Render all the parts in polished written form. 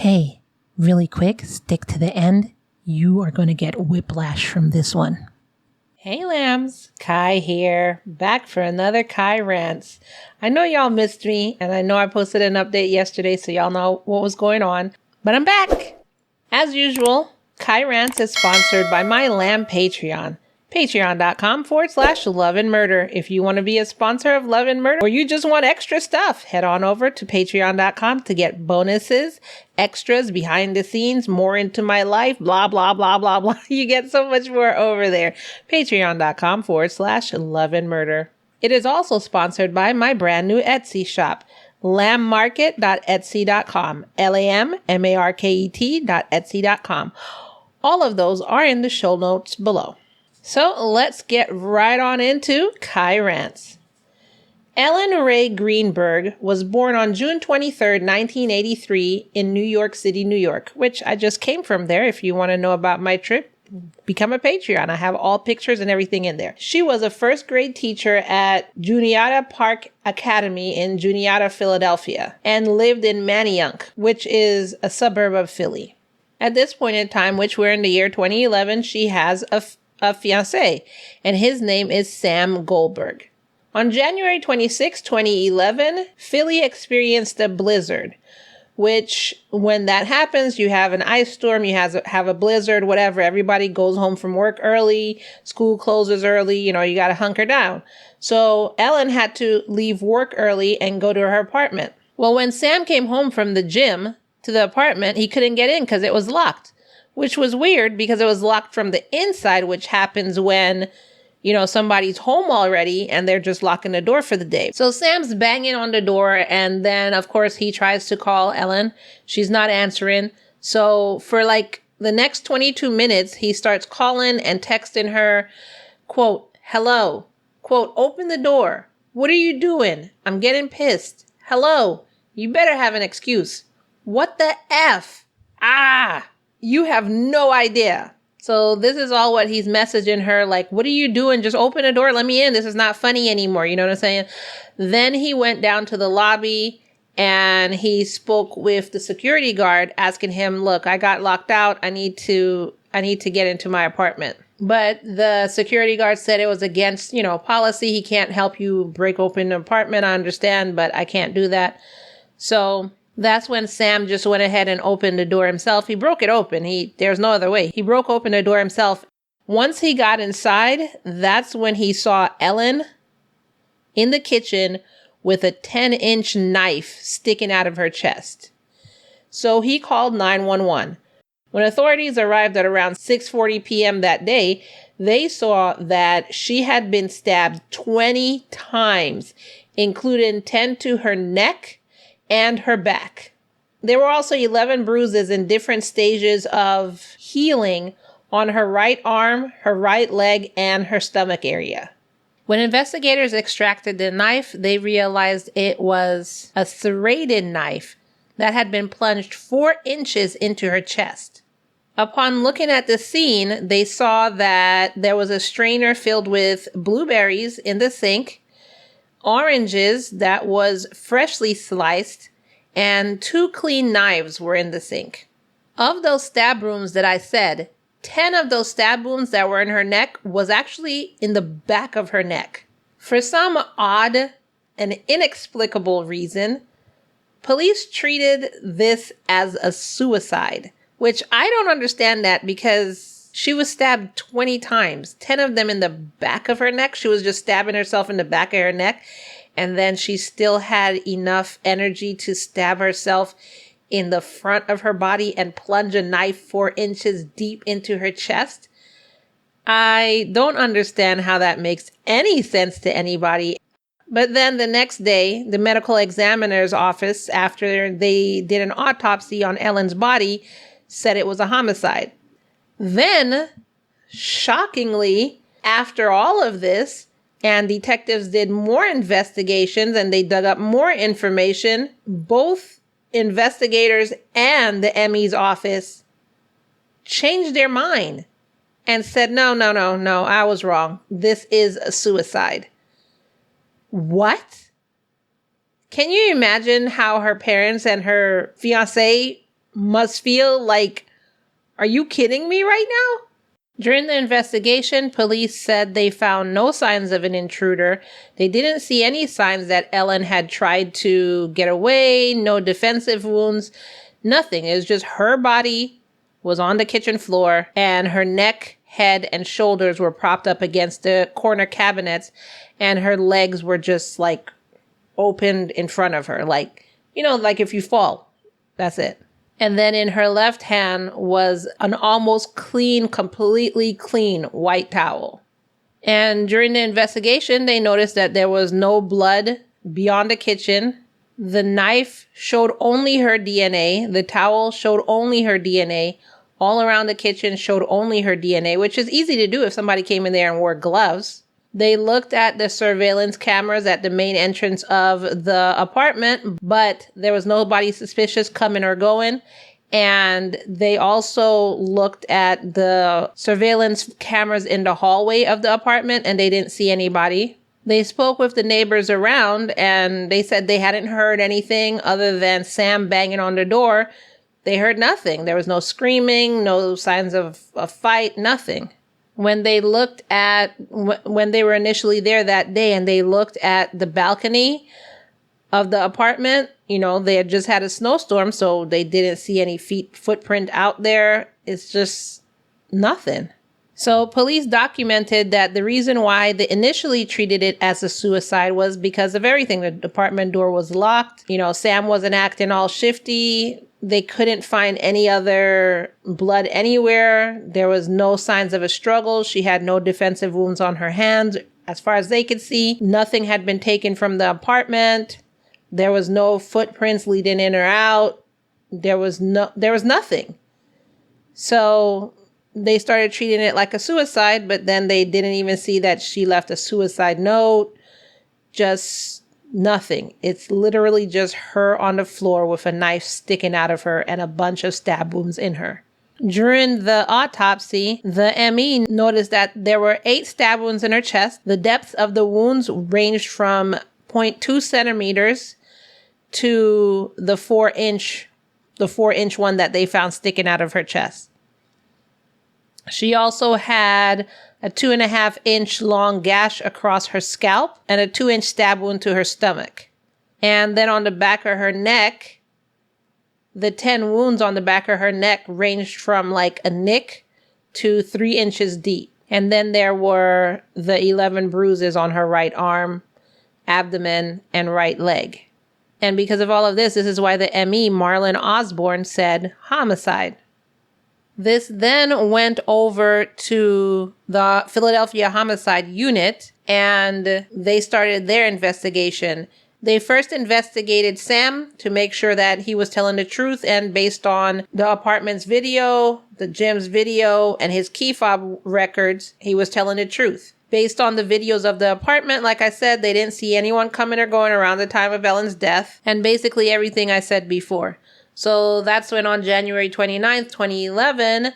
Hey, really quick, stick to the end. You are going to get whiplash from this one. Hey lambs, Ky here, back for another Ky Rants. I know y'all missed me, and I know I posted an update yesterday so y'all know what was going on, but I'm back! As usual, Ky Rants is sponsored by my lamb Patreon. Patreon.com/Love and Murder. If you want to be a sponsor of Love and Murder, or you just want extra stuff, head on over to Patreon.com to get bonuses, extras, behind the scenes, more into my life, blah, blah, blah, blah, blah. You get so much more over there. Patreon.com/Love and Murder. It is also sponsored by my brand new Etsy shop, lambmarket.etsy.com. LAMMARKET.etsy.com. All of those are in the show notes below. So let's get right on into Ky Rants. Ellen Greenberg was born on June 23rd, 1983 in New York City, New York, which I just came from there. If you want to know about my trip, become a Patreon. I have all pictures and everything in there. She was a first grade teacher at Juniata Park Academy in Juniata, Philadelphia, and lived in Manayunk, which is a suburb of Philly. At this point in time, which we're in the year 2011, she has a fiancé, and his name is Sam Goldberg. On January 26, 2011, Philly experienced a blizzard, which when that happens, you have an ice storm, you have a blizzard, whatever. Everybody goes home from work early, school closes early, you got to hunker down. So Ellen had to leave work early and go to her apartment. Well, when Sam came home from the gym to the apartment, he couldn't get in because it was locked. Which was weird because it was locked from the inside, which happens when, somebody's home already and they're just locking the door for the day. So Sam's banging on the door, and then, of course, he tries to call Ellen. She's not answering. So for the next 22 minutes, he starts calling and texting her, quote, hello, quote, open the door. What are you doing? I'm getting pissed. Hello, you better have an excuse. What the F? You have no idea. So this is all what he's messaging her, like, what are you doing? Just open the door, let me in. This is not funny anymore. You know what I'm saying? Then he went down to the lobby and he spoke with the security guard, asking him, look, I got locked out. I need to get into my apartment. But the security guard said it was against, policy. He can't help you break open an apartment. I understand, but I can't do that. So that's when Sam just went ahead and opened the door himself. He broke it open. There's no other way. He broke open the door himself. Once he got inside, that's when he saw Ellen in the kitchen with a 10-inch knife sticking out of her chest. So he called 911. When authorities arrived at around 6:40 p.m. that day, they saw that she had been stabbed 20 times, including 10 to her neck and her back. There were also 11 bruises in different stages of healing on her right arm, her right leg, and her stomach area. When investigators extracted the knife, they realized it was a serrated knife that had been plunged 4 inches into her chest. Upon looking at the scene, they saw that there was a strainer filled with blueberries in the sink, oranges that was freshly sliced, and 2 clean knives were in the sink. Of those stab wounds that I said, 10 of those stab wounds that were in her neck was actually in the back of her neck. For some odd and inexplicable reason, police treated this as a suicide, which I don't understand that because she was stabbed 20 times, 10 of them in the back of her neck. She was just stabbing herself in the back of her neck. And then she still had enough energy to stab herself in the front of her body and plunge a knife 4 inches deep into her chest. I don't understand how that makes any sense to anybody. But then the next day, the medical examiner's office, after they did an autopsy on Ellen's body, said it was a homicide. Then, shockingly, after all of this, and detectives did more investigations and they dug up more information, both investigators and the ME's office changed their mind and said, no, I was wrong. This is a suicide. What? Can you imagine how her parents and her fiancé must feel like, are you kidding me right now? During the investigation, police said they found no signs of an intruder. They didn't see any signs that Ellen had tried to get away, no defensive wounds, nothing. It was just her body was on the kitchen floor and her neck, head, and shoulders were propped up against the corner cabinets and her legs were just like opened in front of her. Like, like if you fall, that's it. And then in her left hand was an almost clean, completely clean white towel. And during the investigation, they noticed that there was no blood beyond the kitchen. The knife showed only her DNA. The towel showed only her DNA. All around the kitchen showed only her DNA, which is easy to do if somebody came in there and wore gloves. They looked at the surveillance cameras at the main entrance of the apartment, but there was nobody suspicious coming or going. And they also looked at the surveillance cameras in the hallway of the apartment and they didn't see anybody. They spoke with the neighbors around and they said they hadn't heard anything other than Sam banging on the door. They heard nothing. There was no screaming, no signs of a fight, nothing. When they looked at, when they were initially there that day and they looked at the balcony of the apartment, they had just had a snowstorm, so they didn't see any footprint out there. It's just nothing. So police documented that the reason why they initially treated it as a suicide was because of everything. The apartment door was locked. Sam wasn't acting all shifty. They couldn't find any other blood anywhere. There was no signs of a struggle. She had no defensive wounds on her hands. As far as they could see, nothing had been taken from the apartment. There was no footprints leading in or out. There was nothing. So they started treating it like a suicide, but then they didn't even see that she left a suicide note. Just nothing. It's literally just her on the floor with a knife sticking out of her and a bunch of stab wounds in her. During the autopsy, the ME noticed that there were 8 stab wounds in her chest. The depth of the wounds ranged from 0.2 centimeters to the 4-inch one that they found sticking out of her chest. She also had a 2.5-inch long gash across her scalp and a 2-inch stab wound to her stomach. And then on the back of her neck, the 10 wounds on the back of her neck ranged from like a nick to 3 inches deep. And then there were the 11 bruises on her right arm, abdomen, and right leg. And because of all of this is why the ME, Marlon Osborne, said homicide. This then went over to the Philadelphia Homicide Unit and they started their investigation. They first investigated Sam to make sure that he was telling the truth, and based on the apartment's video, the gym's video, and his key fob records, he was telling the truth. Based on the videos of the apartment, like I said, they didn't see anyone coming or going around the time of Ellen's death, and basically everything I said before. So that's when on January 29th, 2011,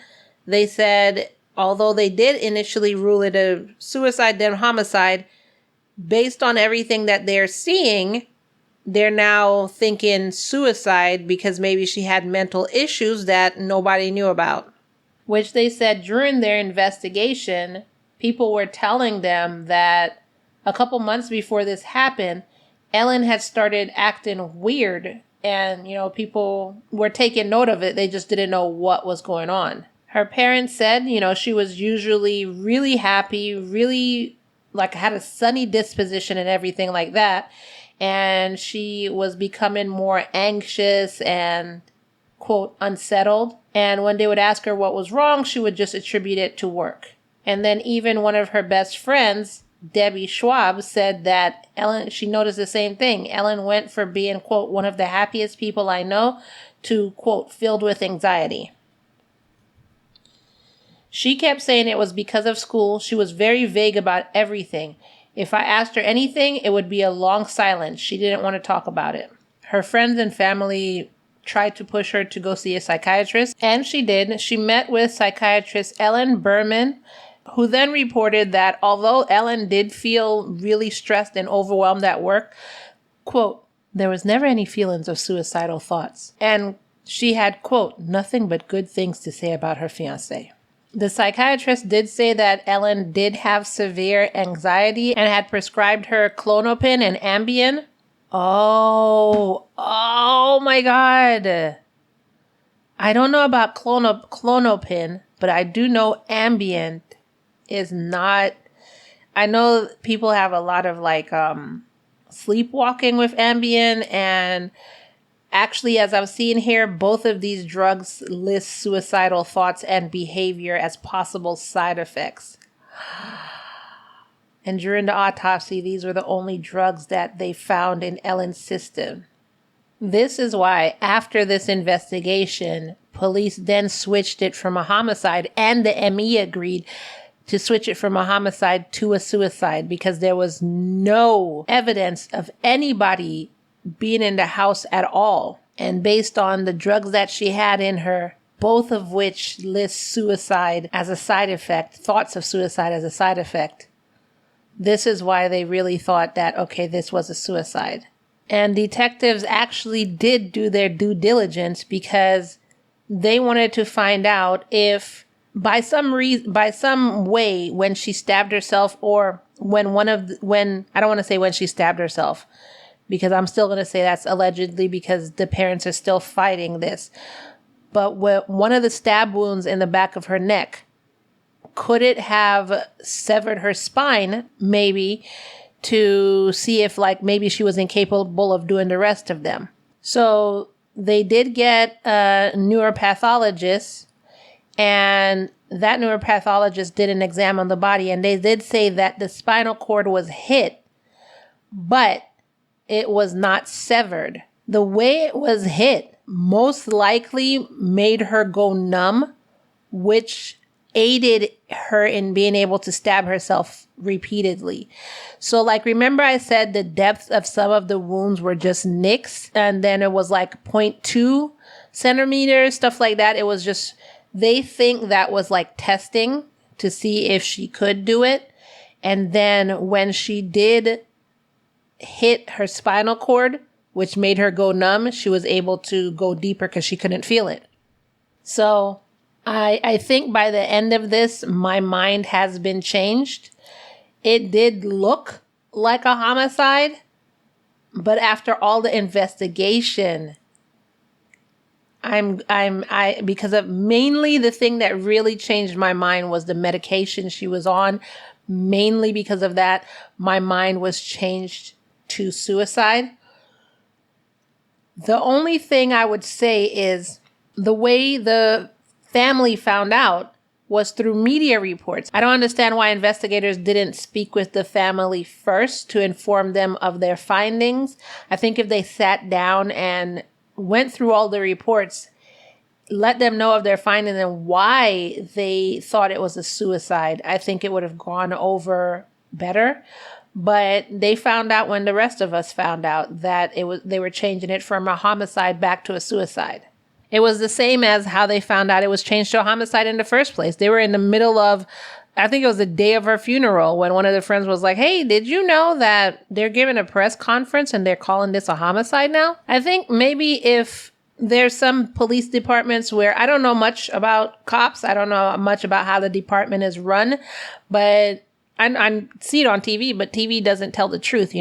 they said, although they did initially rule it a suicide then homicide, based on everything that they're seeing, they're now thinking suicide because maybe she had mental issues that nobody knew about. Which they said during their investigation, people were telling them that a couple months before this happened, Ellen had started acting weird. And, people were taking note of it. They just didn't know what was going on. Her parents said, she was usually really happy, really had a sunny disposition and everything like that. And she was becoming more anxious and, quote, unsettled. And when they would ask her what was wrong, she would just attribute it to work. And then even one of her best friends, Debbie Schwab, said that she noticed the same thing. Ellen went from being, quote, one of the happiest people I know to, quote, filled with anxiety. She kept saying it was because of school. She was very vague about everything. If I asked her anything, it would be a long silence. She didn't want to talk about it. Her friends and family tried to push her to go see a psychiatrist, and she did. She met with psychiatrist Ellen Berman, who then reported that although Ellen did feel really stressed and overwhelmed at work, quote, there was never any feelings of suicidal thoughts. And she had, quote, nothing but good things to say about her fiancé. The psychiatrist did say that Ellen did have severe anxiety and had prescribed her Klonopin and Ambien. Oh my God. I don't know about Klonopin, but I do know Ambien is not. I know people have a lot of sleepwalking with Ambien, and actually, as I've seen here, both of these drugs list suicidal thoughts and behavior as possible side effects. And during the autopsy, these were the only drugs that they found in Ellen's system. This is why, after this investigation, police then switched it from a homicide, and the ME agreed to switch it from a homicide to a suicide, because there was no evidence of anybody being in the house at all. And based on the drugs that she had in her, both of which list suicide as a side effect, thoughts of suicide as a side effect, this is why they really thought that, okay, this was a suicide. And detectives actually did do their due diligence, because they wanted to find out if by some way, when she stabbed herself, or when I don't want to say when she stabbed herself, because I'm still going to say that's allegedly, because the parents are still fighting this. But one of the stab wounds in the back of her neck, could it have severed her spine, maybe, to see if maybe she was incapable of doing the rest of them? So they did get a neuropathologist, and that neuropathologist did an exam on the body, and they did say that the spinal cord was hit, but it was not severed. The way it was hit most likely made her go numb, which aided her in being able to stab herself repeatedly. So remember I said the depth of some of the wounds were just nicks, and then it was 0.2 centimeters, stuff like that. It was just, they think that was testing to see if she could do it. And then when she did hit her spinal cord, which made her go numb, she was able to go deeper because she couldn't feel it. So I think by the end of this, my mind has been changed. It did look like a homicide, but after all the investigation, because of mainly the thing that really changed my mind was the medication she was on. Mainly because of that, my mind was changed to suicide. The only thing I would say is the way the family found out was through media reports. I don't understand why investigators didn't speak with the family first to inform them of their findings. I think if they sat down and went through all the reports, let them know of their findings and why they thought it was a suicide, I think it would have gone over better. But they found out when the rest of us found out that they were changing it from a homicide back to a suicide. It was the same as how they found out it was changed to a homicide in the first place. They were in the middle of, I think it was the day of her funeral, when one of the friends was like, hey, did you know that they're giving a press conference and they're calling this a homicide now? I think maybe if there's some police departments where I don't know much about cops, I don't know much about how the department is run, but I see it on TV, but TV doesn't tell the truth,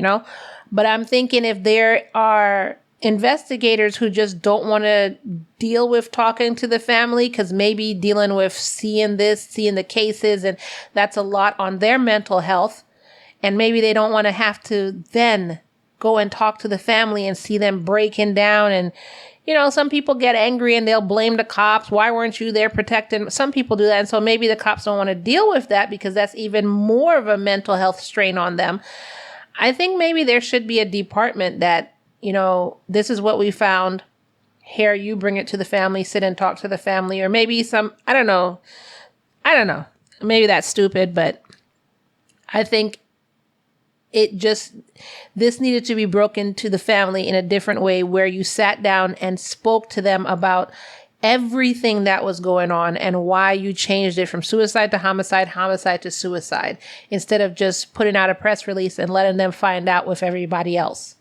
But I'm thinking if there are investigators who just don't want to deal with talking to the family, because maybe dealing with seeing the cases, and that's a lot on their mental health, and maybe they don't want to have to then go and talk to the family and see them breaking down. And some people get angry and they'll blame the cops. Why weren't you there protecting? Some people do that. And so maybe the cops don't want to deal with that because that's even more of a mental health strain on them. I think maybe there should be a department that, this is what we found. Here, you bring it to the family, sit and talk to the family, or maybe I don't know. Maybe that's stupid, but I think this needed to be broken to the family in a different way, where you sat down and spoke to them about everything that was going on and why you changed it from suicide to homicide, homicide to suicide, instead of just putting out a press release and letting them find out with everybody else.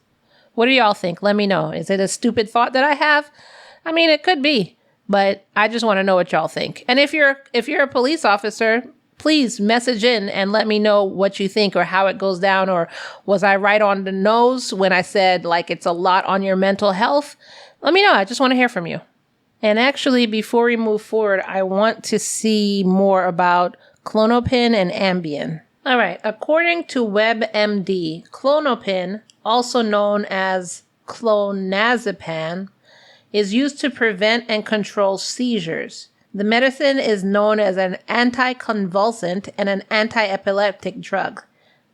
What do y'all think? Let me know. Is it a stupid thought that I have? I mean, it could be, but I just want to know what y'all think. And if you're a police officer, please message in and let me know what you think or how it goes down, or was I right on the nose when I said like it's a lot on your mental health? Let me know. I just want to hear from you. And actually, before we move forward, I want to see more about Klonopin and Ambien. All right. According to WebMD, Klonopin, also known as clonazepam, is used to prevent and control seizures. The medicine is known as an anticonvulsant and an anti-epileptic drug,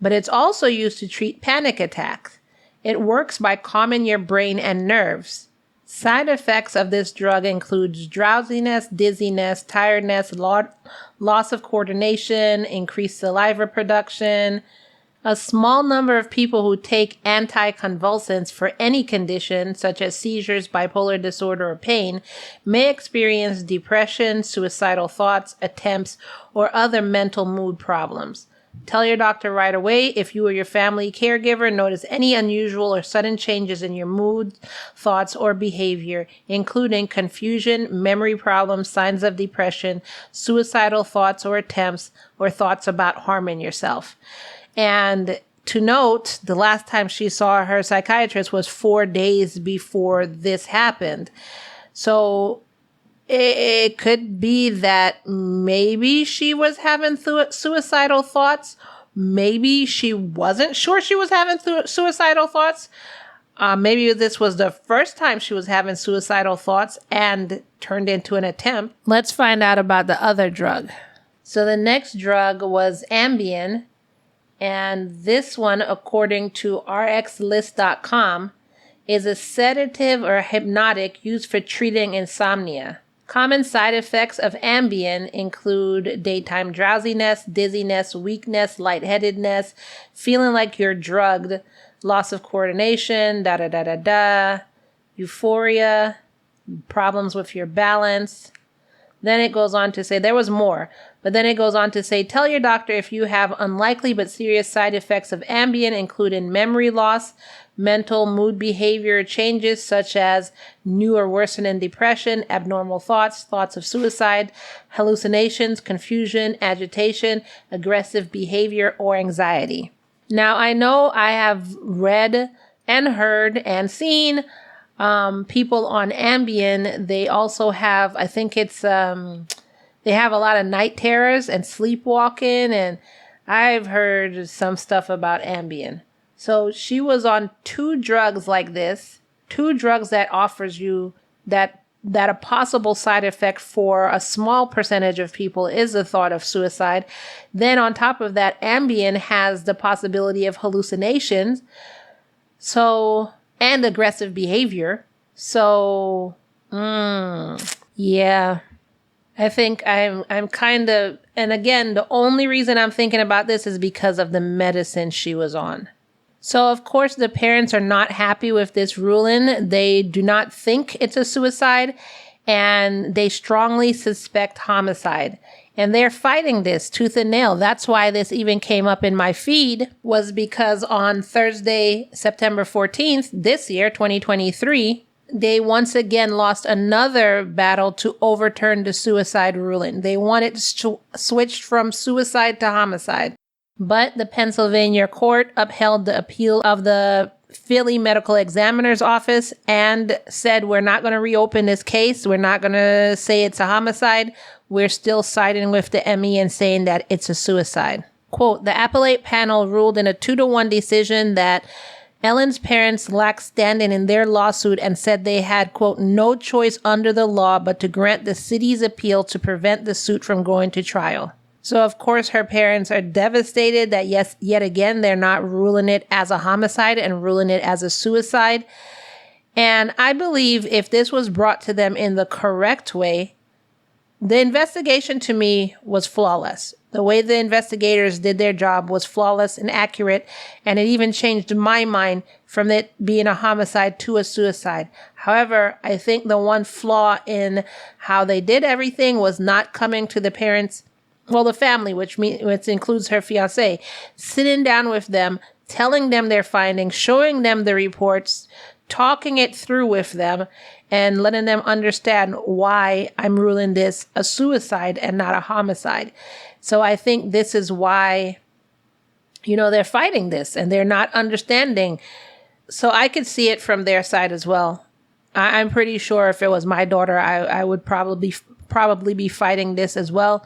but it's also used to treat panic attacks. It works by calming your brain and nerves. Side effects of this drug includes drowsiness, dizziness, tiredness, loss of coordination, increased saliva production. A small number of people who take anticonvulsants for any condition, such as seizures, bipolar disorder, or pain, may experience depression, suicidal thoughts, attempts, or other mental mood problems. Tell your doctor right away if you or your family caregiver notice any unusual or sudden changes in your mood, thoughts, or behavior, including confusion, memory problems, signs of depression, suicidal thoughts or attempts, or thoughts about harming yourself. And to note, the last time she saw her psychiatrist was 4 days before this happened. So it could be that maybe she was having suicidal thoughts. Maybe she wasn't sure she was having suicidal thoughts. Maybe this was the first time she was having suicidal thoughts and turned into an attempt. Let's find out about the other drug. So the next drug was Ambien. And this one, according to rxlist.com, is a sedative or hypnotic used for treating insomnia. Common side effects of Ambien include daytime drowsiness, dizziness, weakness, lightheadedness, feeling like you're drugged, loss of coordination, euphoria, problems with your balance. Then it goes on to say, there was more, but then it goes on to say, tell your doctor if you have unlikely but serious side effects of Ambien, including memory loss, mental mood behavior changes such as new or worsening depression, abnormal thoughts, thoughts of suicide, hallucinations, confusion, agitation, aggressive behavior, or anxiety. Now, I know I have read and heard and seen people on Ambien. They also have, I think it's, they have a lot of night terrors and sleepwalking, and I've heard some stuff about Ambien. So she was on 2 drugs like this, 2 drugs that offers you that a possible side effect for a small percentage of people is the thought of suicide. Then on top of that, Ambien has the possibility of hallucinations. And aggressive behavior. So, yeah, I think I'm kind of, and again, the only reason I'm thinking about this is because of the medicine she was on. So, of course, the parents are not happy with this ruling. They do not think it's a suicide, and they strongly suspect homicide. And they're fighting this tooth and nail. That's why this even came up in my feed, was because on Thursday, September 14th, this year, 2023, they once again lost another battle to overturn the suicide ruling. They wanted to switch from suicide to homicide. But the Pennsylvania court upheld the appeal of the Philly Medical Examiner's Office and said, we're not going to reopen this case. We're not going to say it's a homicide. We're still siding with the ME and saying that it's a suicide. Quote, the appellate panel ruled in a 2-1 decision that Ellen's parents lacked standing in their lawsuit and said they had, quote, no choice under the law but to grant the city's appeal to prevent the suit from going to trial. So, of course, her parents are devastated that, yes, yet again, they're not ruling it as a homicide and ruling it as a suicide. And I believe if this was brought to them in the correct way, the investigation to me was flawless. The way the investigators did their job was flawless and accurate, and it even changed my mind from it being a homicide to a suicide. However, I think the one flaw in how they did everything was not coming to the parents, well, the family, which includes her fiancé, sitting down with them, telling them their findings, showing them the reports, talking it through with them, and letting them understand why I'm ruling this a suicide and not a homicide. So I think this is why, they're fighting this and they're not understanding. So I could see it from their side as well. I'm pretty sure if it was my daughter, I would probably be fighting this as well,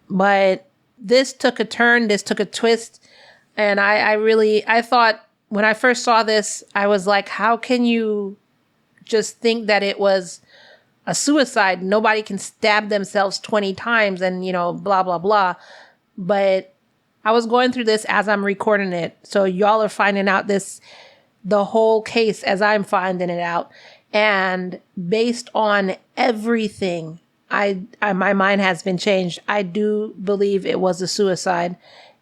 but this took a turn, this took a twist. And I thought when I first saw this, I was like, how can you just think that it was a suicide? Nobody can stab themselves 20 times and, blah, blah, blah. But I was going through this as I'm recording it. So y'all are finding out the whole case as I'm finding it out. And based on everything, my mind has been changed. I do believe it was a suicide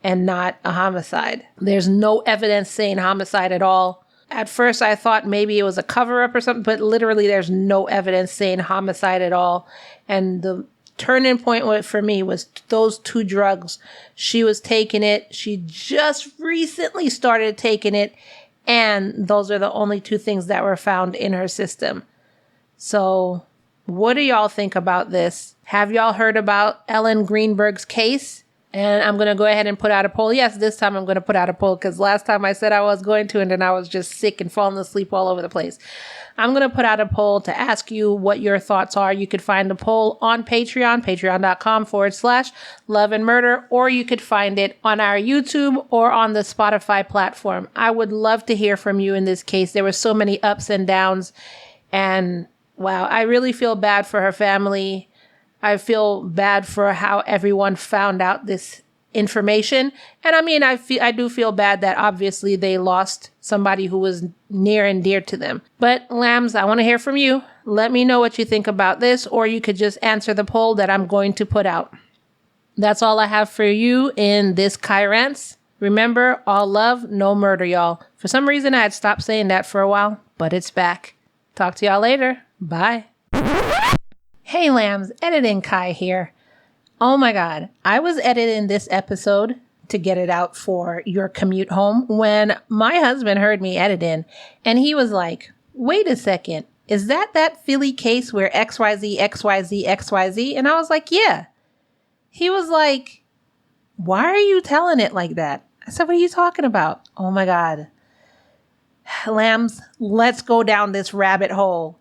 and not a homicide. There's no evidence saying homicide at all. At first, I thought maybe it was a cover-up or something, but literally there's no evidence saying homicide at all. And the turning point for me was those 2 drugs. She was taking it. She just recently started taking it. And those are the only 2 things that were found in her system. So what do y'all think about this? Have y'all heard about Ellen Greenberg's case? And I'm going to go ahead and put out a poll. Yes, this time I'm going to put out a poll because last time I said I was going to, and then I was just sick and falling asleep all over the place. I'm going to put out a poll to ask you what your thoughts are. You could find the poll on Patreon, patreon.com/love and murder, or you could find it on our YouTube or on the Spotify platform. I would love to hear from you in this case. There were so many ups and downs, and wow, I really feel bad for her family. I feel bad for how everyone found out this information. And I mean, I do feel bad that obviously they lost somebody who was near and dear to them. But lambs, I want to hear from you. Let me know what you think about this, or you could just answer the poll that I'm going to put out. That's all I have for you in this Ky Rants. Remember, all love, no murder, y'all. For some reason, I had stopped saying that for a while, but it's back. Talk to y'all later. Bye. Hey lambs, Editing Ky here. Oh my God, I was editing this episode to get it out for your commute home when my husband heard me editing and he was like, wait a second, is that Philly case where XYZ, XYZ, XYZ? And I was like, yeah. He was like, why are you telling it like that? I said, what are you talking about? Oh my God. Lambs, let's go down this rabbit hole.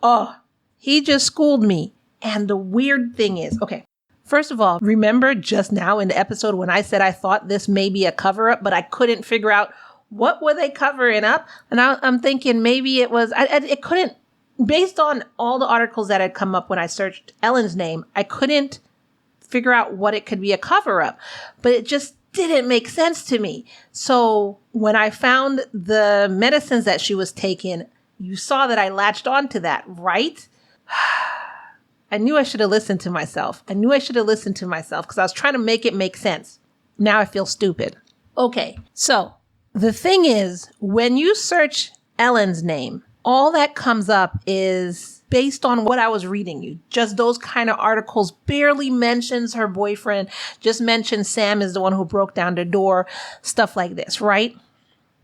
Oh, he just schooled me. And the weird thing is, okay, first of all, remember just now in the episode when I said I thought this may be a cover-up, but I couldn't figure out what were they covering up? And I'm thinking maybe it was, it couldn't, based on all the articles that had come up when I searched Ellen's name, I couldn't figure out what it could be a cover-up, but it just didn't make sense to me. So when I found the medicines that she was taking, you saw that I latched onto that, right? I knew I should have listened to myself. Because I was trying to make it make sense. Now I feel stupid. Okay, so the thing is, when you search Ellen's name, all that comes up is based on what I was reading you. Just those kind of articles, barely mentions her boyfriend, just mentions Sam is the one who broke down the door, stuff like this, right?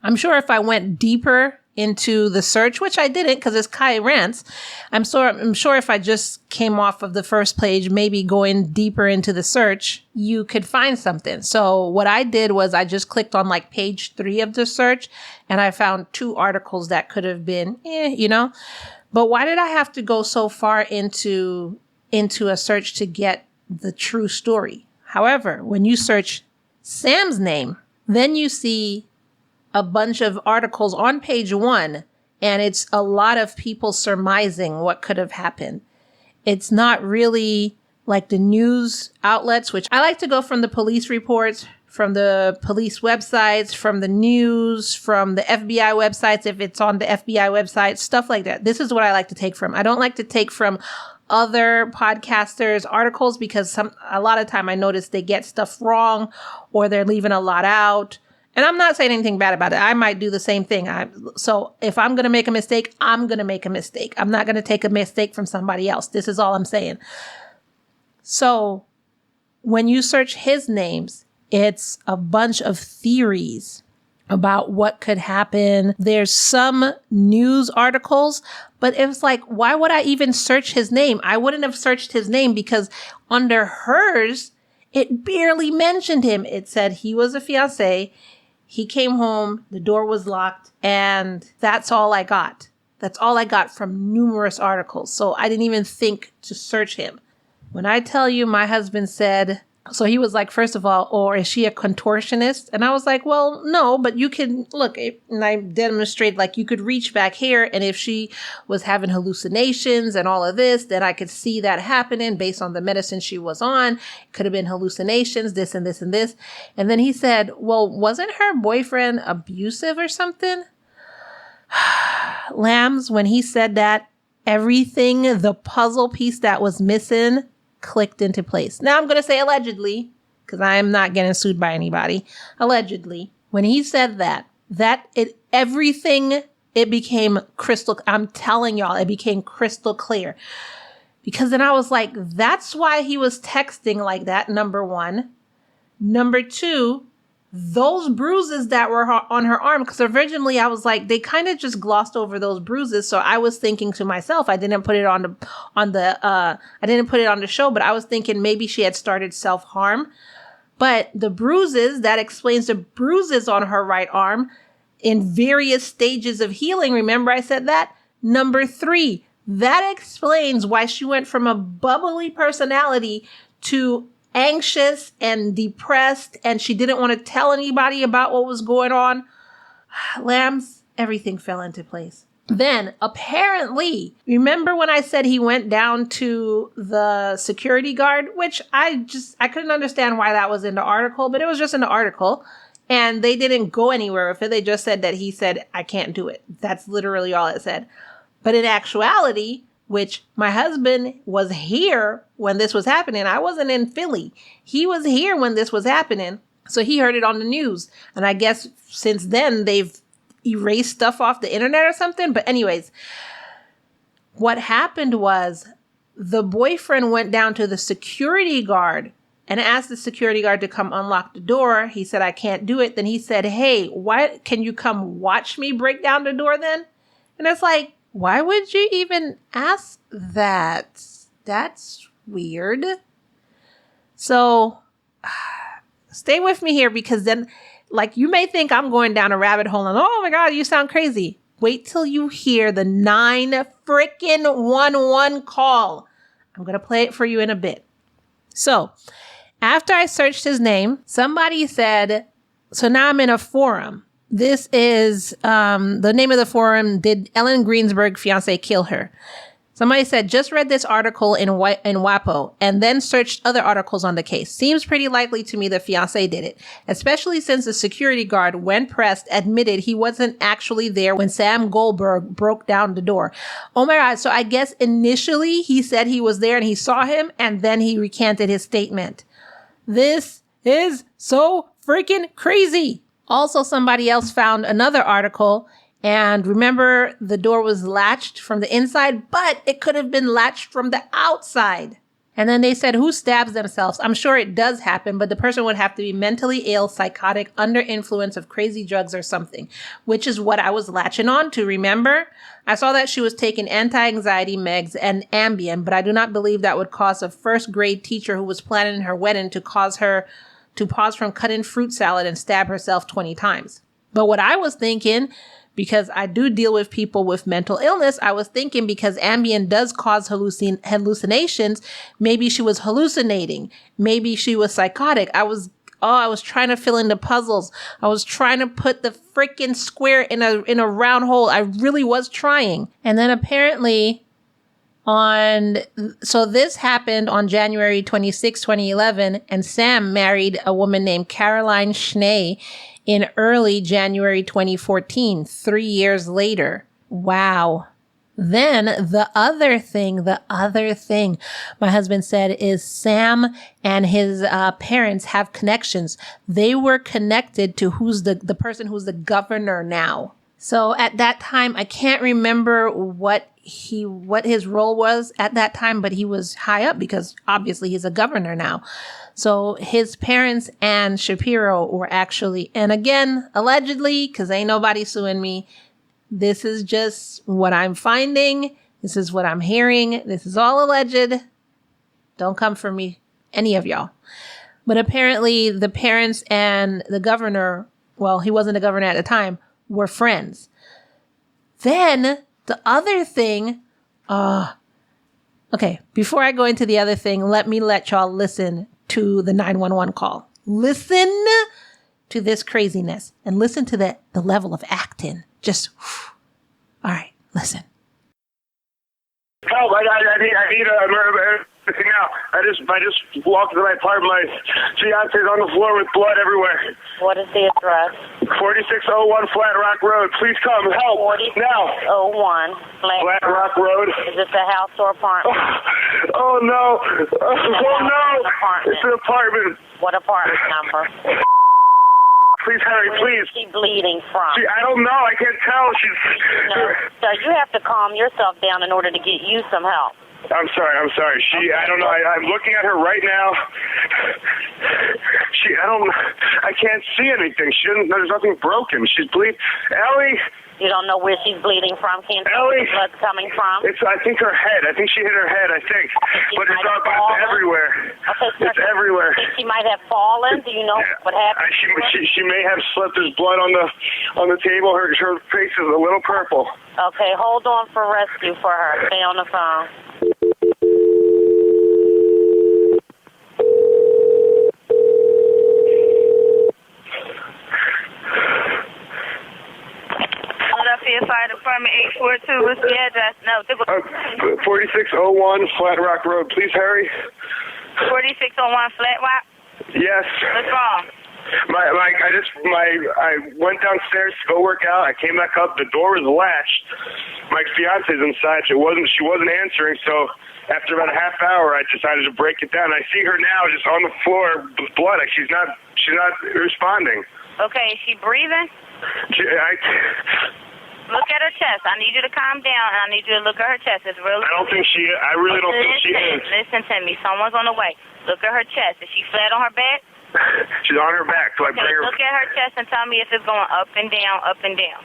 I'm sure if I went deeper into the search, which I didn't because it's Ky Rants, I'm sure if I just came off of the first page, maybe going deeper into the search, you could find something. So what I did was I just clicked on like page 3 of the search and I found 2 articles that could have been, But why did I have to go so far into a search to get the true story? However, when you search Sam's name, then you see a bunch of articles on page 1, and it's a lot of people surmising what could have happened. It's not really like the news outlets, which I like to go from the police reports, from the police websites, from the news, from the FBI websites, if it's on the FBI website, stuff like that. This is what I like to take from. I don't like to take from other podcasters' articles because a lot of time I notice they get stuff wrong or they're leaving a lot out. And I'm not saying anything bad about it. I might do the same thing. So if I'm going to make a mistake, I'm going to make a mistake. I'm not going to take a mistake from somebody else. This is all I'm saying. So when you search his names, it's a bunch of theories about what could happen. There's some news articles, but it was like, why would I even search his name? I wouldn't have searched his name because under hers, it barely mentioned him. It said he was a fiancé. He came home, the door was locked, and that's all I got. That's all I got from numerous articles. So I didn't even think to search him. When I tell you, my husband said, so he was like, first of all, or is she a contortionist? And I was like, well, no, but you can look, and I demonstrated like you could reach back here. And if she was having hallucinations and all of this, then I could see that happening based on the medicine she was on. It could have been hallucinations, this and this and this. And then he said, well, wasn't her boyfriend abusive or something? Lambs, when he said that, everything, the puzzle piece that was missing clicked into place. Now I'm going to say allegedly, because I am not getting sued by anybody. Allegedly, when he said that everything, it became crystal. I'm telling y'all, it became crystal clear. Because then I was like, that's why he was texting like that, number one. Number two, those bruises that were on her arm, because originally I was like, they kind of just glossed over those bruises. So I was thinking to myself, I didn't put it on the show, but I was thinking maybe she had started self-harm. But the bruises, that explains the bruises on her right arm in various stages of healing. Remember I said that? Number three, that explains why she went from a bubbly personality to anxious and depressed, and she didn't want to tell anybody about what was going on. Lambs, everything fell into place. Then, apparently, remember when I said he went down to the security guard, which I couldn't understand why that was in the article, but it was just in the article, and they didn't go anywhere with it. They just said that he said, I can't do it. That's literally all it said. But in actuality, which my husband was here when this was happening. I wasn't in Philly. He was here when this was happening. So he heard it on the news. And I guess since then they've erased stuff off the internet or something. But anyways, what happened was the boyfriend went down to the security guard and asked the security guard to come unlock the door. He said, I can't do it. Then he said, hey, why can you come watch me break down the door then? And it's like, why would you even ask that? That's weird. So stay with me here, because then, like, you may think I'm going down a rabbit hole and, oh my God, you sound crazy. Wait till you hear the 911 call. I'm going to play it for you in a bit. So after I searched his name, somebody said, so now I'm in a forum. This is the name of the forum. Did Ellen Greenberg fiance kill her? Somebody said, just read this article in WAPO and then searched other articles on the case. Seems pretty likely to me the fiance did it, especially since the security guard, when pressed, admitted he wasn't actually there when Sam Goldberg broke down the door. Oh my God. So I guess initially he said he was there and he saw him, and then he recanted his statement. This is so freaking crazy. Also, somebody else found another article, and remember, the door was latched from the inside, but it could have been latched from the outside. And then they said, who stabs themselves? I'm sure it does happen, but the person would have to be mentally ill, psychotic, under influence of crazy drugs or something, which is what I was latching on to, remember? I saw that she was taking anti-anxiety megs and Ambien, but I do not believe that would cause a first grade teacher who was planning her wedding to cause her to pause from cutting fruit salad and stab herself 20 times. But what I was thinking, because I do deal with people with mental illness, I was thinking because Ambien does cause hallucinations, maybe she was hallucinating. Maybe she was psychotic. I was trying to fill in the puzzles. I was trying to put the freaking square in a round hole. I really was trying. And then apparently so this happened on January 26, 2011, and Sam married a woman named Caroline Schnee in early January 2014, 3 years later. Wow. Then the other thing my husband said is Sam and his parents have connections. They were connected to who's the person who's the governor now. So at that time, I can't remember what what his role was at that time, but he was high up because obviously he's a governor now. So his parents and Shapiro were actually, and again, allegedly, because ain't nobody suing me. This is just what I'm finding. This is what I'm hearing. This is all alleged. Don't come for me, any of y'all. But apparently the parents and the governor, well, he wasn't a governor at the time, were friends. Then the other thing, okay, before I go into the other thing, let y'all listen to the 911 call. Listen to this craziness and listen to the level of acting. Just, all right, listen. Help! I need a now. I just walked into my apartment. My fiance's on the floor with blood everywhere. What is the address? 4601 Flat Rock Road. Please come. Help 4601 Flat Rock Road. Is this a house or apartment? Oh no! Oh no! It's an apartment. What apartment number? Please hurry, please. Where is she bleeding from? I don't know. I can't tell. So you have to calm yourself down in order to get you some help. I'm sorry. I don't know. I'm looking at her right now. I can't see anything. There's nothing broken. She's bleeding. Ellie! You don't know where she's bleeding from? Can't tell where the blood's coming from? I think her head. I think she hit her head, But it's everywhere. Okay, it's everywhere. She might have fallen. Do you know what happened? She may have slipped. There's blood on the table. Her face is a little purple. Okay, hold on for rescue for her. Stay on the phone. Fire Department 842. What's the address? No, 4601 Flat Rock Road. Please hurry. 4601 Flat Rock. Yes. What's wrong? I went downstairs to go work out. I came back up. The door was latched. My fiance's inside. She wasn't answering. So after about a half hour, I decided to break it down. I see her now just on the floor with blood. She's not responding. Okay, is she breathing? Look at her chest. I need you to calm down, and I need you to look at her chest. It's really. I really don't think she is. Listen to me. Someone's on the way. Look at her chest. Is she flat on her back? She's on her back. So I bring her. Look at her chest and tell me if it's going up and down, up and down.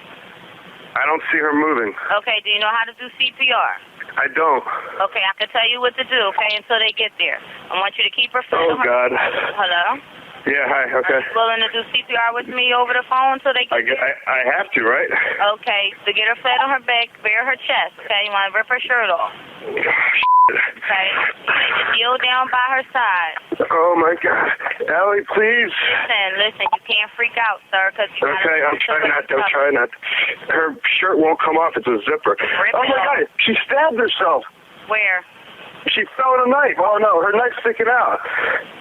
I don't see her moving. Okay. Do you know how to do CPR? I don't. Okay. I can tell you what to do. Okay, until they get there. I want you to keep her flat on her. God. Hello. Yeah, hi, okay. Are you willing to do CPR with me over the phone until they get there? I have to, right? Okay, so get her flat on her back, bare her chest, okay? You want to rip her shirt off. Okay? Kneel down by her side. Oh, my God. Ellie, please. Listen, you can't freak out, sir, because you Okay, I'm trying not to. Her shirt won't come off. It's a zipper. Oh, my God. She stabbed herself. Where? She fell with a knife. Oh, no, her knife's sticking out.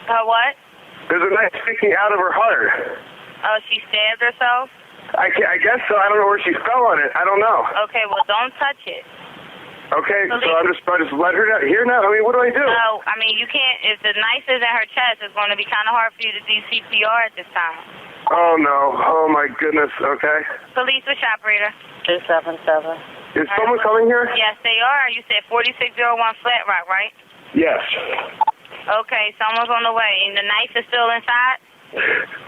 Her what? There's a knife sticking out of her heart. Oh, she stabbed herself? I guess so. I don't know where she fell on it. I don't know. Okay, well, don't touch it. Okay, so I just let her down. Here now? I mean, what do I do? No, I mean, you can't. If the knife is in her chest, it's going to be kind of hard for you to do CPR at this time. Oh, no. Oh, my goodness. Okay. Police, which operator? 277. Is someone coming here? Yes, they are. You said 4601 Flat Rock, right? Yes. Okay, someone's on the way. And the knife is still inside?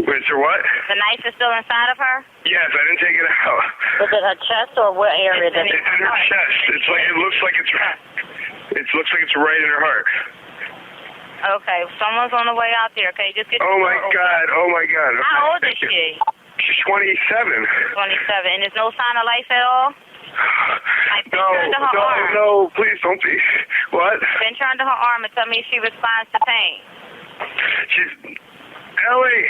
Wait, so what? The knife is still inside of her? Yes, I didn't take it out. Was it her chest or what area? It's in her chest. It looks like it's right in her heart. Okay, someone's on the way out there. Okay, just get. Oh my God! Oh my God! Okay. How old is she? She's 27. 27, and there's no sign of life at all. No, please don't be. What? Bend her under her arm and tell me if she responds to pain. Ellie.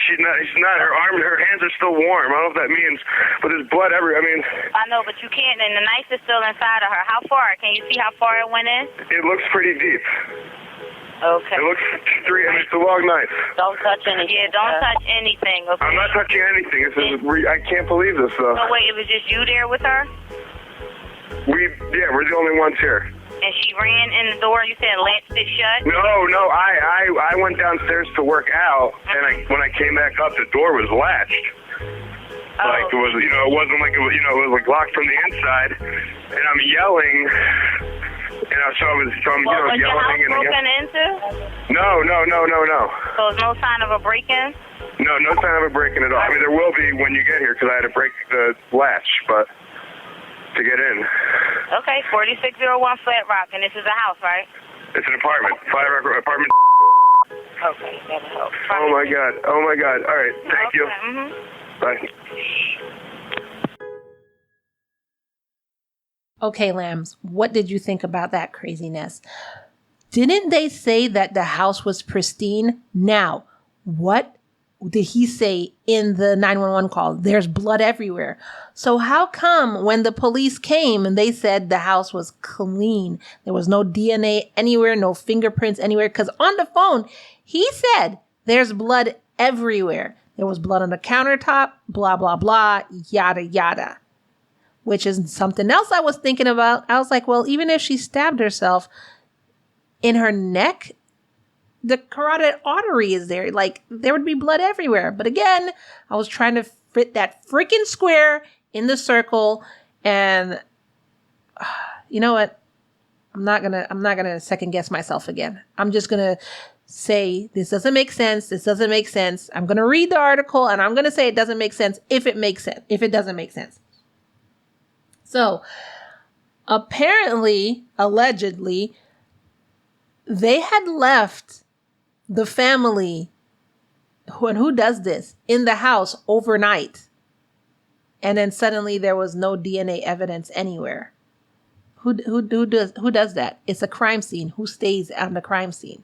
She's not. Her hands are still warm. I don't know if that means, but there's blood everywhere. I know, but you can't, and the knife is still inside of her. How far? Can you see how far it went in? It looks pretty deep. Okay. It looks it's a long knife. Don't touch anything. Yeah, don't touch anything, okay? I'm not touching anything. I can't believe this, though. So wait, it was just you there with her? We're the only ones here. And she ran in the door, you said latched it shut? No, I went downstairs to work out, and when I came back up, the door was latched. Like, it was, it wasn't like, it was like locked from the inside, and I'm yelling, so I'm Was your house yelling. broken into? No. So there's no sign of a break-in? No sign of a break-in at all. I mean, there will be when you get here, because I had to break the latch, but to get in. Okay, 4601 Flat Rock, and this is a house, right? It's an apartment. Apartment. Okay, that'll help. Oh my God. All right, thank you. Mm-hmm. Bye. Okay, lambs, what did you think about that craziness? Didn't they say that the house was pristine? Now, what did he say in the 911 call? There's blood everywhere. So how come when the police came and they said the house was clean, there was no DNA anywhere, no fingerprints anywhere? Because on the phone, he said there's blood everywhere. There was blood on the countertop, blah, blah, blah, yada, yada. Which is something else I was thinking about. I was like, well, even if she stabbed herself in her neck, the carotid artery is there. Like, there would be blood everywhere. But again, I was trying to fit that freaking square in the circle. And you know what? I'm not gonna second guess myself again. I'm just gonna say this doesn't make sense. This doesn't make sense. I'm gonna read the article and I'm gonna say it doesn't make sense if it makes sense. If it doesn't make sense. So apparently, allegedly, they had left the family, who does this, in the house overnight. And then suddenly there was no DNA evidence anywhere. Who does that? It's a crime scene. Who stays on the crime scene?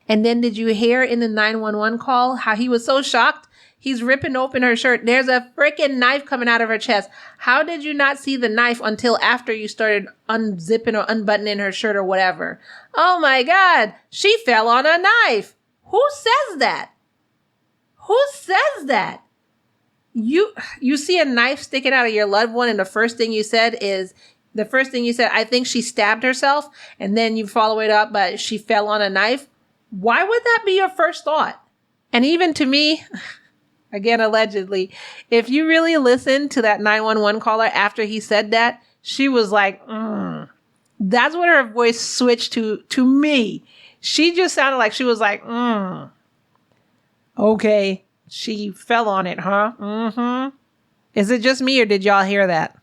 And then did you hear in the 911 call how he was so shocked? He's ripping open her shirt. There's a freaking knife coming out of her chest. How did you not see the knife until after you started unzipping or unbuttoning her shirt or whatever? Oh my God, she fell on a knife. Who says that? Who says that? You see a knife sticking out of your loved one and the first thing you said, I think she stabbed herself, and then you follow it up, but she fell on a knife. Why would that be your first thought? And even to me, again, allegedly, if you really listen to that 911 caller after he said that, she was like, That's what her voice switched to me. She just sounded like she was like, Okay, she fell on it, huh? Mm-hmm. Is it just me or did y'all hear that?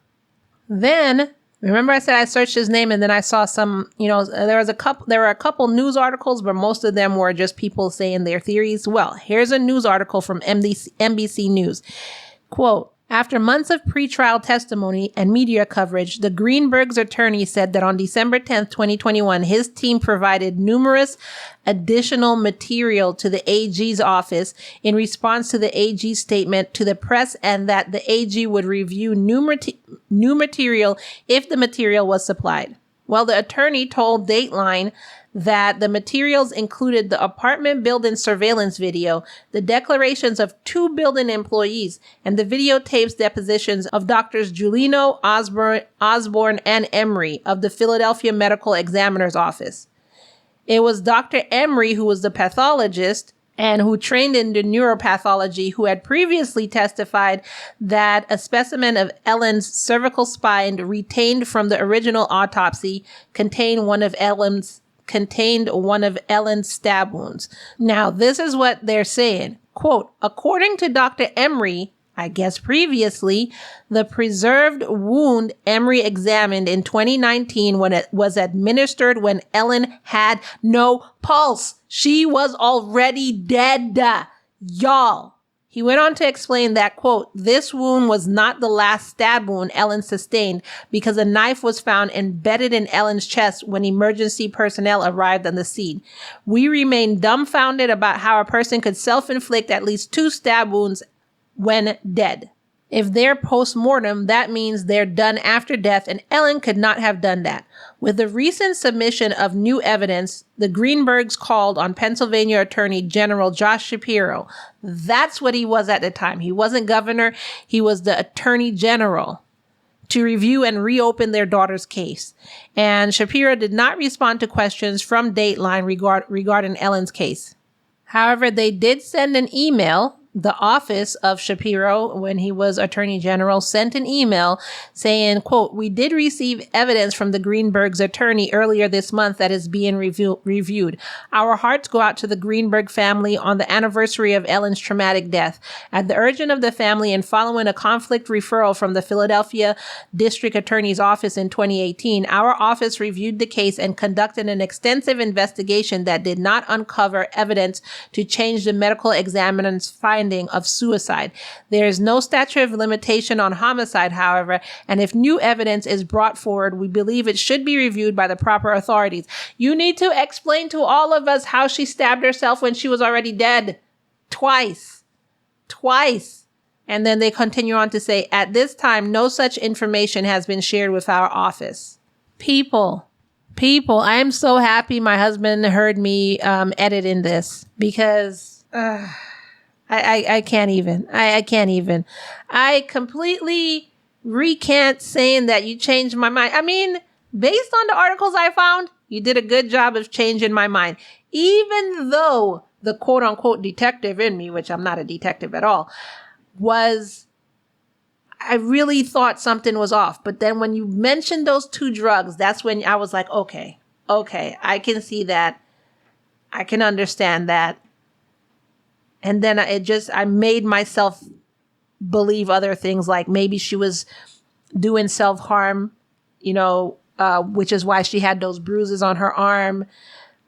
Then, remember I said I searched his name and then I saw some, there were a couple news articles, but most of them were just people saying their theories. Well, here's a news article from NBC News. Quote, after months of pretrial testimony and media coverage, the Greenberg's attorney said that on December 10th, 2021, his team provided numerous additional material to the AG's office in response to the AG's statement to the press, and that the AG would review new material if the material was supplied. Well, the attorney told Dateline that the materials included the apartment building surveillance video, the declarations of 2 building employees, and the videotapes depositions of Doctors Giulino, Osborne, and Emery of the Philadelphia Medical Examiner's Office. It was Dr. Emery, who was the pathologist and who trained in the neuropathology, who had previously testified that a specimen of Ellen's cervical spine retained from the original autopsy contained one of Ellen's stab wounds. Now, this is what they're saying. Quote, according to Dr. Emery, I guess previously, the preserved wound Emery examined in 2019 when it was administered when Ellen had no pulse. She was already dead. Y'all. He went on to explain that, quote, this wound was not the last stab wound Ellen sustained because a knife was found embedded in Ellen's chest when emergency personnel arrived on the scene. We remain dumbfounded about how a person could self-inflict at least 2 stab wounds when dead. If they're post-mortem, that means they're done after death, and Ellen could not have done that. With the recent submission of new evidence, the Greenbergs called on Pennsylvania Attorney General Josh Shapiro. That's what he was at the time. He wasn't governor. He was the Attorney General, to review and reopen their daughter's case. And Shapiro did not respond to questions from Dateline regarding Ellen's case. However, they did send an email the office of Shapiro, when he was Attorney General, sent an email saying, quote, "We did receive evidence from the Greenberg's attorney earlier this month that is being reviewed. Our hearts go out to the Greenberg family on the anniversary of Ellen's traumatic death. At the urging of the family and following a conflict referral from the Philadelphia District Attorney's Office in 2018, our office reviewed the case and conducted an extensive investigation that did not uncover evidence to change the medical examiner's finding of suicide. There is no statute of limitation on homicide, however, and if new evidence is brought forward, we believe it should be reviewed by the proper authorities." You need to explain to all of us how she stabbed herself when she was already dead. Twice. And then they continue on to say, "At this time, no such information has been shared with our office." People, I am so happy my husband heard me editing this, because I can't even. I can't even. I completely recant saying that you changed my mind. I mean, based on the articles I found, you did a good job of changing my mind. Even though the quote unquote detective in me, which I'm not a detective at all, I really thought something was off. But then when you mentioned those 2 drugs, that's when I was like, okay, I can see that. I can understand that. And then I made myself believe other things, like maybe she was doing self-harm, which is why she had those bruises on her arm.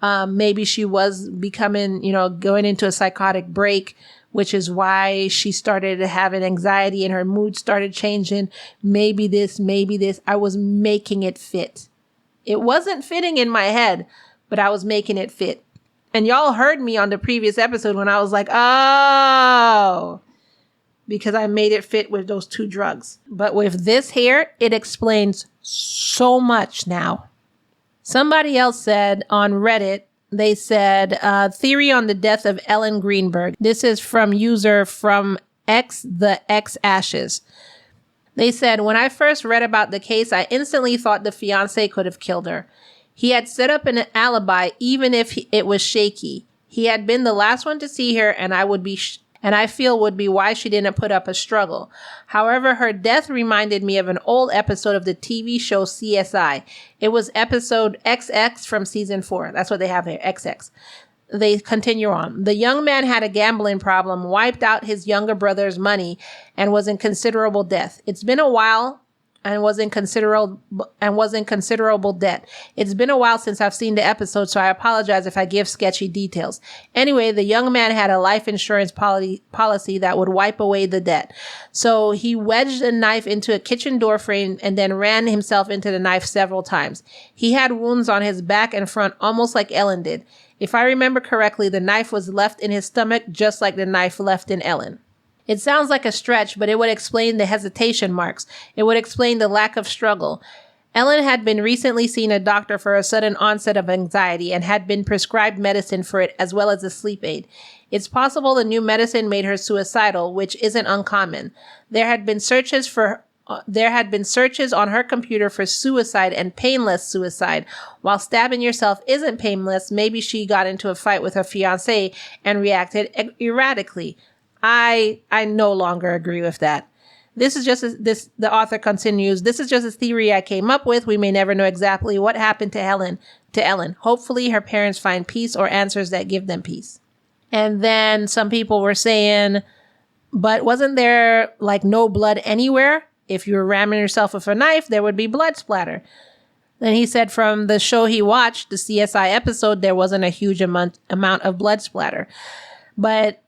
Maybe she was becoming, going into a psychotic break, which is why she started having anxiety and her mood started changing. Maybe this. I was making it fit. It wasn't fitting in my head, but I was making it fit. And y'all heard me on the previous episode when I was like, oh, because I made it fit with those 2 drugs. But with this here, it explains so much now. Somebody else said on Reddit, they said, theory on the death of Ellen Greenberg. This is from user from the X Ashes. They said, "When I first read about the case, I instantly thought the fiance could have killed her. He had set up an alibi, even if it was shaky. He had been the last one to see her, and I feel would be why she didn't put up a struggle. However, her death reminded me of an old episode of the TV show CSI. It was episode XX from season 4. That's what they have here, XX. They continue on. The young man had a gambling problem, wiped out his younger brother's money, and was in considerable debt. It's been a while and was in considerable debt. It's been a while since I've seen the episode, so I apologize if I give sketchy details. Anyway, the young man had a life insurance policy that would wipe away the debt. So he wedged a knife into a kitchen door frame and then ran himself into the knife several times. He had wounds on his back and front, almost like Ellen did. If I remember correctly, the knife was left in his stomach, just like the knife left in Ellen. It sounds like a stretch, but it would explain the hesitation marks. It would explain the lack of struggle. Ellen had been recently seen a doctor for a sudden onset of anxiety and had been prescribed medicine for it as well as a sleep aid. It's possible the new medicine made her suicidal, which isn't uncommon. There had been searches on her computer for suicide and painless suicide. While stabbing yourself isn't painless, maybe she got into a fight with her fiancé and reacted erratically. I no longer agree with that. The author continues, "This is just a theory I came up with. We may never know exactly what happened to Ellen. Hopefully her parents find peace or answers that give them peace." And then some people were saying, but wasn't there no blood anywhere? If you were ramming yourself with a knife, there would be blood splatter. Then he said from the show he watched, the CSI episode, there wasn't a huge amount of blood splatter. But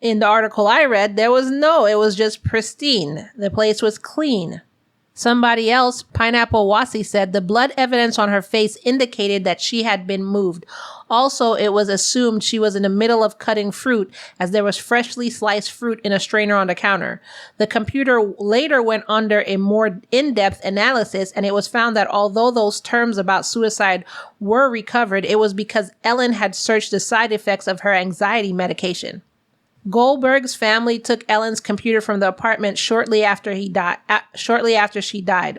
in the article I read, it was just pristine. The place was clean. Somebody else, Pineapple Wasi, said the blood evidence on her face indicated that she had been moved. Also, it was assumed she was in the middle of cutting fruit, as there was freshly sliced fruit in a strainer on the counter. The computer later went under a more in-depth analysis, and it was found that although those terms about suicide were recovered, it was because Ellen had searched the side effects of her anxiety medication. Goldberg's family took Ellen's computer from the apartment shortly after she died.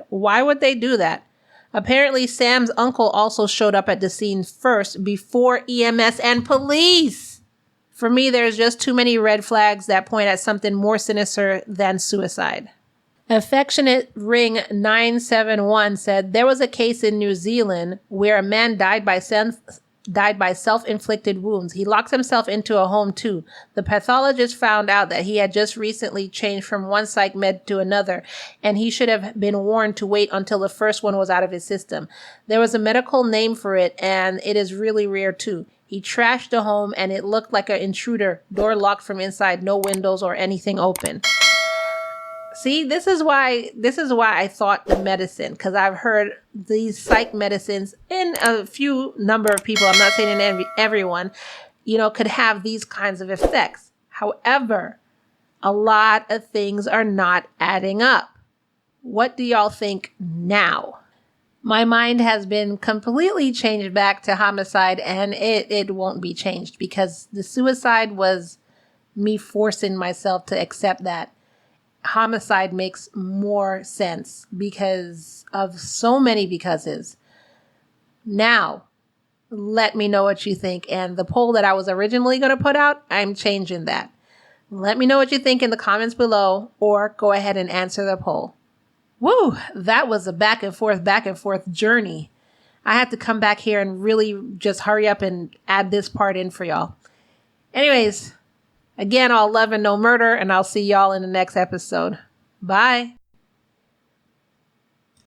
Why would they do that? Apparently, Sam's uncle also showed up at the scene first before EMS and police. For me, there's just too many red flags that point at something more sinister than suicide. Affectionate Ring 971 said there was a case in New Zealand where a man died by self-inflicted wounds. He locked himself into a home too. The pathologist found out that he had just recently changed from one psych med to another, and he should have been warned to wait until the first one was out of his system. There was a medical name for it, and it is really rare too. He trashed the home, and it looked like an intruder, door locked from inside, no windows or anything open. See, this is why I thought the medicine, because I've heard these psych medicines in a few number of people, I'm not saying in everyone, could have these kinds of effects. However, a lot of things are not adding up. What do y'all think now? My mind has been completely changed back to homicide, and it won't be changed, because the suicide was me forcing myself to accept that. Homicide makes more sense because of so many becauses. Now, let me know what you think. And the poll that I was originally going to put out, I'm changing that. Let me know what you think in the comments below, or go ahead and answer the poll. Woo, that was a back and forth journey. I had to come back here and really just hurry up and add this part in for y'all. Anyways, again, all love and no murder, and I'll see y'all in the next episode. Bye.